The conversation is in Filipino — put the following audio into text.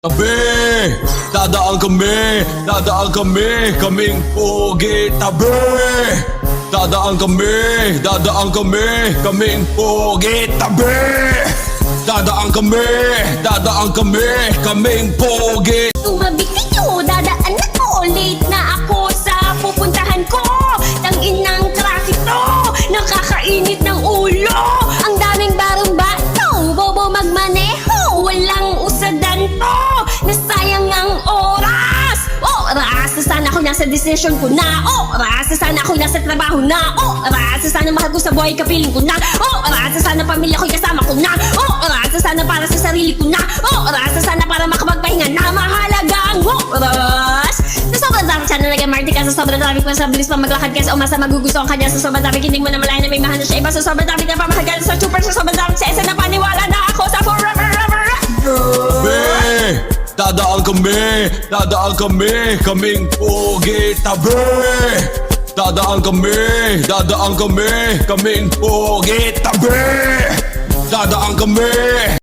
Tabi, dadaan kami, kaming pogi. Tabi, dadaan kami, kaming pogi. Tabi, dadaan kami, kaming pogi. Tumabi kayo, dadaan na to. Late na ako sa pupuntahan ko. Tangin ng traffic to, nakakainit ng ulo. Ang daming barong bato, bobo magmaneho. Walang usadan to, nasayang ang oras. Oras na sana ako nasa desisyon ko na. Oras na sana ako nasa trabaho na. Oras na sana mahal ko sa buhay kapiling ko na. Oras na sana pamilya ko kasama ko na. Oras na sana para sa sarili ko na. Oras na sana para makapagpahinga na. Mahalaga ang oras. Sa sobrang dami sana naging marty ka. Sa sobrang dami pa sa bilis pa maglakad ka. Sa umasa magugustuhan ka niya. Sa sobrang dami hindi mo na malayan na may mahal na siya iba. Sa sobrang dami na pamahal sa super. Sa sobrang dami sa isa na paniwala na ako sa forever. Tabi, dadaan kami, kaming pogi. Tabi, dadaan kami, kaming pogi. Tabi, dadaan kami.